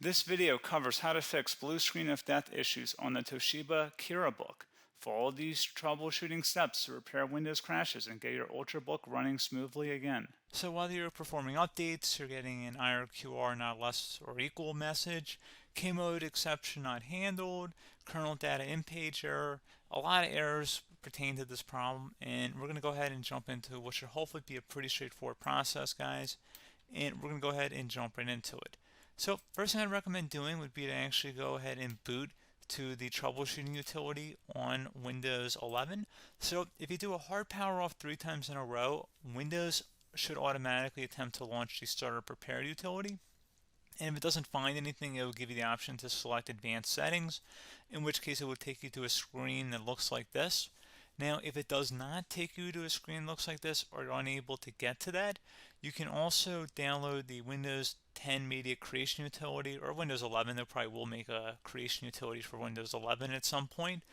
This video covers how to fix blue screen of death issues on the Toshiba KIRAbook. Follow these troubleshooting steps to repair Windows crashes and get your Ultrabook running smoothly again. So while you're performing updates, you're getting an IRQR not less or equal message, K-mode exception not handled, kernel data in-page error. A lot of errors pertain to this problem, and we're going to go ahead and jump into what should hopefully be a pretty straightforward process, guys. And we're going to go ahead and jump right into it. So first thing I'd recommend doing would be to actually go ahead and boot to the troubleshooting utility on Windows 11. So if you do a hard power off 3 times in a row, Windows should automatically attempt to launch the startup prepare utility. And if it doesn't find anything, it will give you the option to select advanced settings, in which case it will take you to a screen that looks like this. Now, if it does not take you to a screen that looks like this, or you're unable to get to that, you can also download the Windows 10 Media Creation Utility, or Windows 11. They probably will make a creation utility for Windows 11 at some point.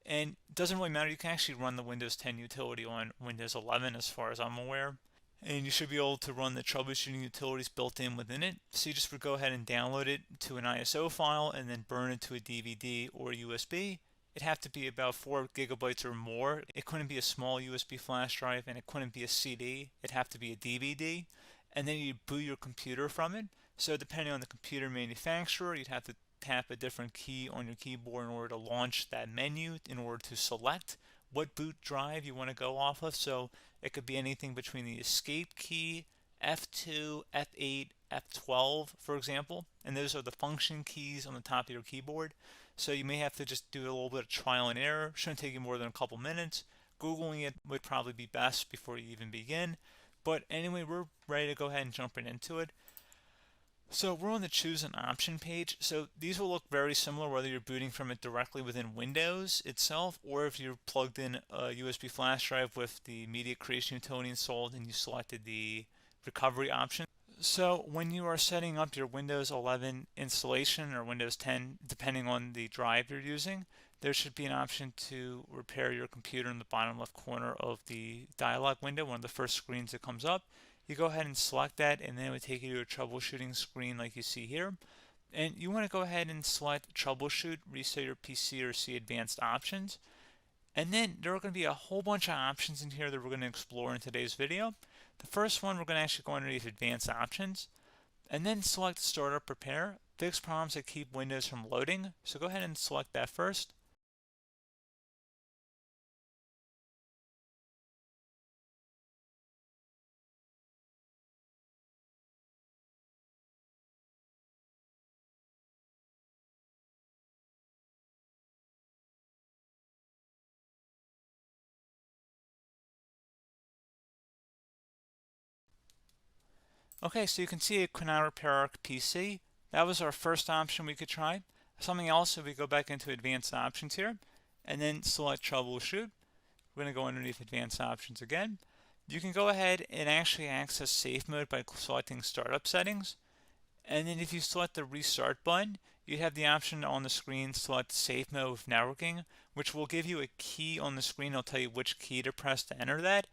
And it doesn't really matter, you can actually run the Windows 10 utility on Windows 11 as far as I'm aware. And you should be able to run the troubleshooting utilities built in within it. So you just would go ahead and download it to an ISO file and then burn it to a DVD or USB. It'd have to be about 4 gigabytes or more. It couldn't be a small USB flash drive, and it couldn't be a CD. It'd have to be a DVD. And then you'd boot your computer from it. So depending on the computer manufacturer, you'd have to tap a different key on your keyboard in order to launch that menu, in order to select what boot drive you want to go off of. So it could be anything between the escape key, F2, F8, F12, for example. And those are the function keys on the top of your keyboard. So you may have to just do a little bit of trial and error. Shouldn't take you more than a couple minutes. Googling it would probably be best before you even begin. But anyway, we're ready to go ahead and jump right into it. So we're on the choose an option page. So these will look very similar whether you're booting from it directly within Windows itself, or if you're plugged in a USB flash drive with the media creation utility installed and you selected the recovery option. So when you are setting up your Windows 11 installation or Windows 10, depending on the drive you're using, there should be an option to repair your computer in the bottom left corner of the dialog window, one of the first screens that comes up. You go ahead and select that, and then it would take you to a troubleshooting screen like you see here. And you want to go ahead and select troubleshoot, reset your PC, or see advanced options. And then there are going to be a whole bunch of options in here that we're going to explore in today's video. The first one, we're going to actually go underneath advanced options and then select startup prepare, fix problems that keep Windows from loading. So go ahead and select that first. Okay, so you can see it could not repair our PC. That was our first option we could try. Something else, if we go back into advanced options here and then select troubleshoot, we're going to go underneath advanced options again. You can go ahead and actually access safe mode by selecting startup settings. And then if you select the restart button, you have the option on the screen select safe mode with networking, which will give you a key on the screen. It'll tell you which key to press to enter that.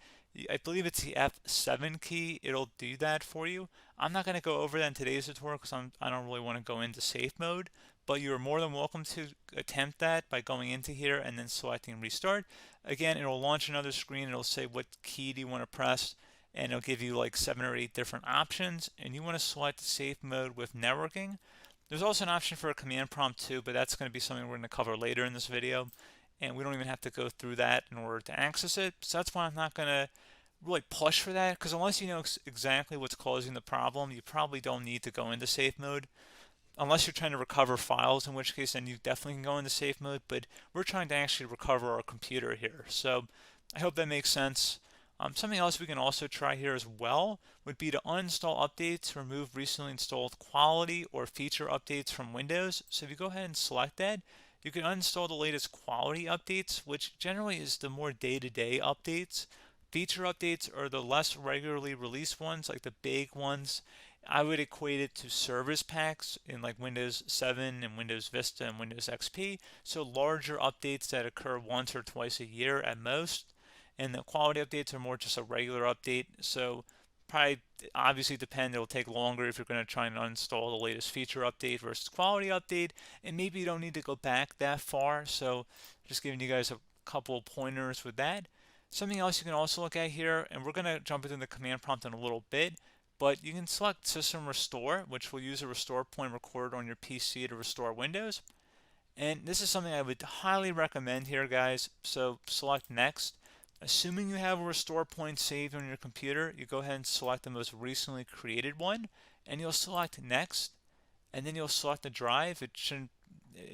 I believe it's the F7 key. It'll do that for you. I'm not going to go over that in today's tutorial because I don't really want to go into safe mode, but you're more than welcome to attempt that by going into here and then selecting restart. Again, it'll launch another screen. It'll say what key do you want to press, and it'll give you like 7 or 8 different options, and you want to select safe mode with networking. There's also an option for a command prompt too, but that's going to be something we're going to cover later in this video, and we don't even have to go through that in order to access it. So that's why I'm not going to really push for that, because unless you know exactly what's causing the problem, you probably don't need to go into safe mode. Unless you're trying to recover files, in which case then you definitely can go into safe mode, but we're trying to actually recover our computer here. So I hope that makes sense. Something else we can also try here as well would be to uninstall updates, remove recently installed quality or feature updates from Windows. So if you go ahead and select that, you can uninstall the latest quality updates, which generally is the more day-to-day updates. Feature updates are the less regularly released ones, like the big ones. I would equate it to service packs in like Windows 7 and Windows Vista and Windows XP. So larger updates that occur once or twice a year at most. And the quality updates are more just a regular update. So probably obviously depend. It'll take longer if you're going to try and uninstall the latest feature update versus quality update, and maybe you don't need to go back that far. So just giving you guys a couple of pointers with that. Something else you can also look at here, and we're going to jump into the command prompt in a little bit, but you can select System Restore, which will use a restore point recorded on your PC to restore Windows. And this is something I would highly recommend here, guys. So select Next. Assuming you have a restore point saved on your computer, you go ahead and select the most recently created one, and you'll select Next, and then you'll select the drive. You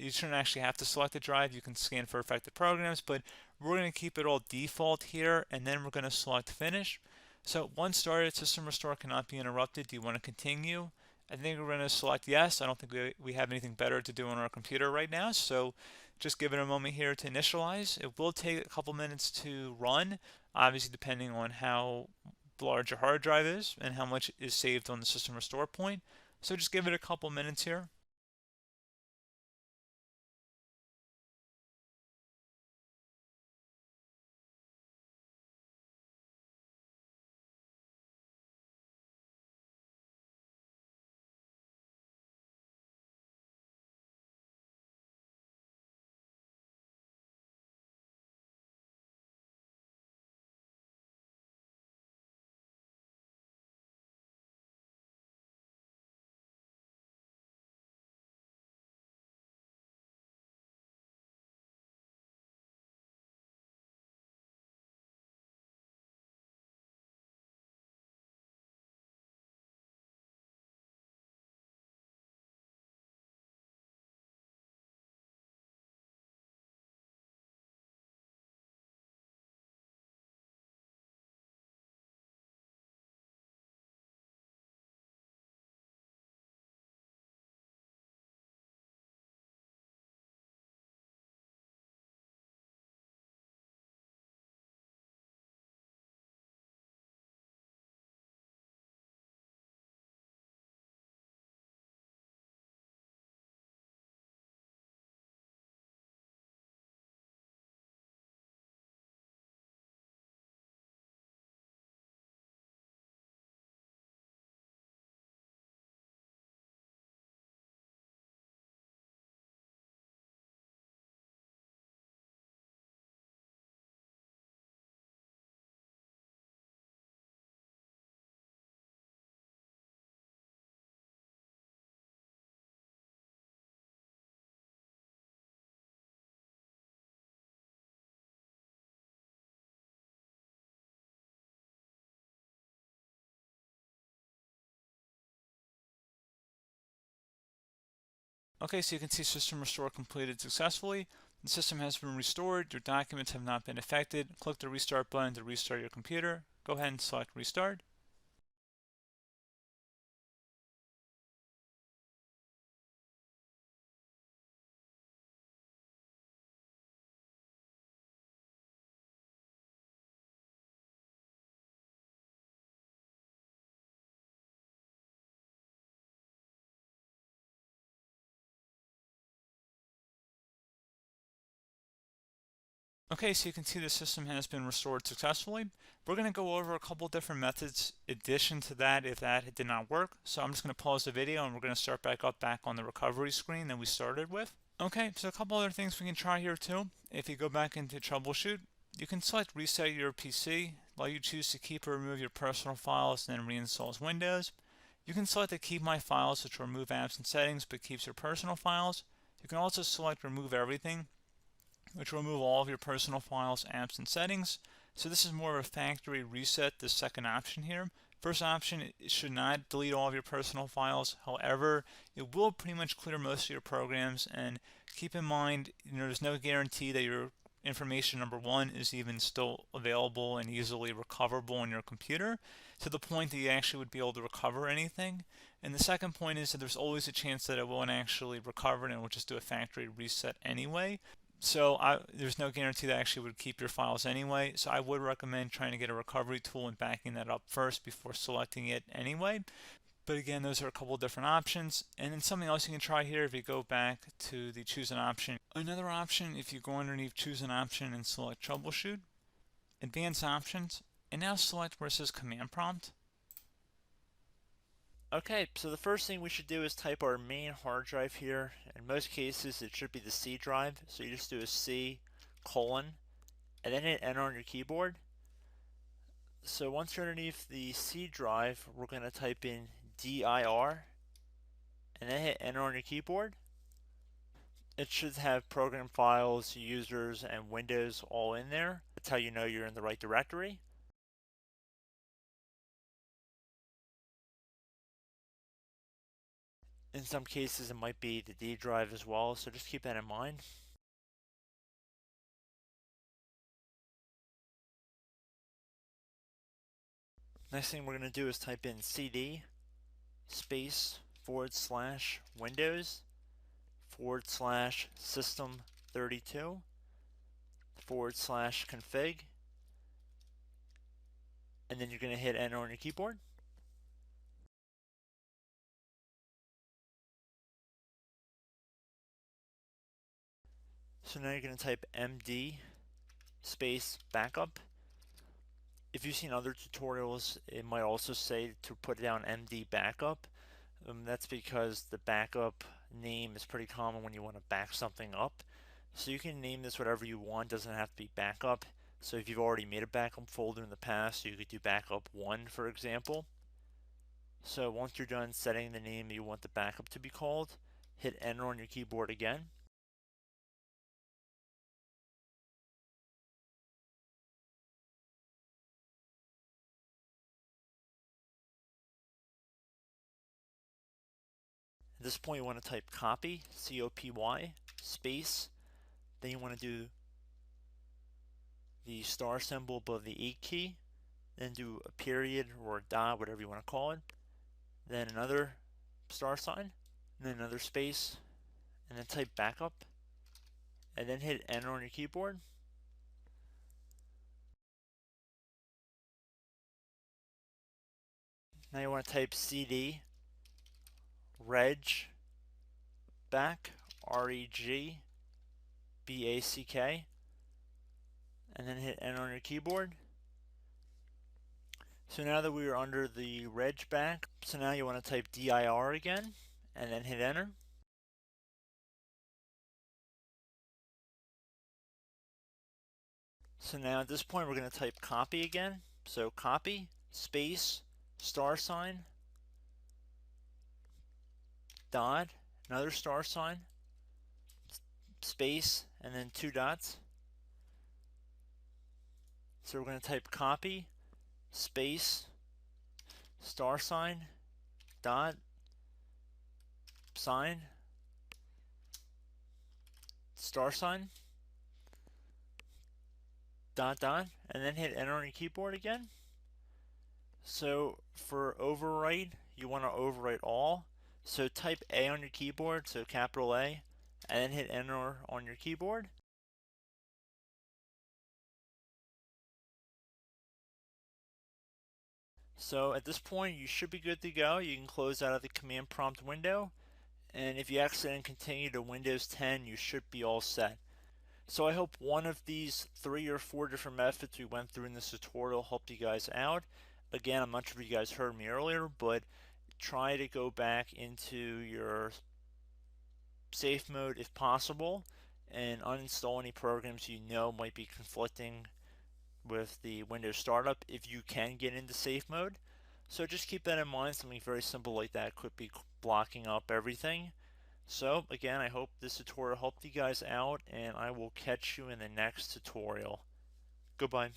shouldn't actually have to select the drive. You can scan for affected programs, but we're going to keep it all default here, and then we're going to select Finish. So once started, System Restore cannot be interrupted. Do you want to continue? I think we're going to select yes. I don't think we have anything better to do on our computer right now, so just give it a moment here to initialize. It will take a couple minutes to run, obviously depending on how large your hard drive is and how much is saved on the System Restore point. So just give it a couple minutes here. Okay, so you can see System Restore completed successfully. The system has been restored. Your documents have not been affected. Click the Restart button to restart your computer. Go ahead and select Restart. Okay, so you can see the system has been restored successfully. We're going to go over a couple different methods in addition to that if that did not work. So I'm just going to pause the video and we're going to start back up on the recovery screen that we started with. Okay, so a couple other things we can try here too. If you go back into troubleshoot, you can select reset your PC, while you choose to keep or remove your personal files and then reinstalls Windows. You can select to keep my files, which will remove apps and settings but keeps your personal files. You can also select remove everything, which will remove all of your personal files, apps, and settings. So this is more of a factory reset, the second option here. First option, it should not delete all of your personal files. However, it will pretty much clear most of your programs, and keep in mind, there's no guarantee that your information, number one, is even still available and easily recoverable on your computer to the point that you actually would be able to recover anything. And the second point is that there's always a chance that it won't actually recover and it will just do a factory reset anyway. So there's no guarantee that actually would keep your files anyway. So I would recommend trying to get a recovery tool and backing that up first before selecting it anyway. But again, those are a couple different options. And then something else you can try here if you go back to the choose an option. Another option, if you go underneath choose an option and select troubleshoot, advanced options, and now select where it says command prompt. Okay, so the first thing we should do is type our main hard drive here. In most cases, it should be the C drive. So you just do a C colon and then hit enter on your keyboard. So once you're underneath the C drive, we're going to type in dir and then hit enter on your keyboard. It should have program files, users, and Windows all in there. That's how you know you're in the right directory. In some cases, it might be the D drive as well, so just keep that in mind. Next thing we're going to do is type in cd space / Windows / system 32 / config, and then you're going to hit enter on your keyboard. So now you're going to type md space backup. If you've seen other tutorials, it might also say to put down md backup. That's because the backup name is pretty common when you want to back something up. So you can name this whatever you want, doesn't have to be backup. So if you've already made a backup folder in the past, you could do backup 1, for example. So once you're done setting the name you want the backup to be called, hit enter on your keyboard again. At this point you want to type copy, C-O-P-Y, space, then you want to do the star symbol above the 8 key, then do a period or a dot, whatever you want to call it, then another star sign, and then another space, and then type backup, and then hit enter on your keyboard. Now you want to type cd reg back, REG BACK, and then hit enter on your keyboard. So now that we are under the reg back, so now you want to type dir again, and then hit enter. So now at this point we're going to type copy again. So copy, space, star sign, dot, another star sign, space, and then 2 dots. So we're going to type copy, space, star sign, dot, sign, star sign, dot, dot, and then hit enter on your keyboard again. So for overwrite, you want to overwrite all. So type A on your keyboard, so capital A, and then hit enter on your keyboard. So at this point, you should be good to go. You can close out of the command prompt window. And if you accidentally continue to Windows 10, you should be all set. So I hope one of these 3 or 4 different methods we went through in this tutorial helped you guys out. Again, I'm not sure if you guys heard me earlier, but try to go back into your safe mode if possible and uninstall any programs you know might be conflicting with the Windows startup if you can get into safe mode. So just keep that in mind. Something very simple like that could be blocking up everything. So again, I hope this tutorial helped you guys out, and I will catch you in the next tutorial. Goodbye.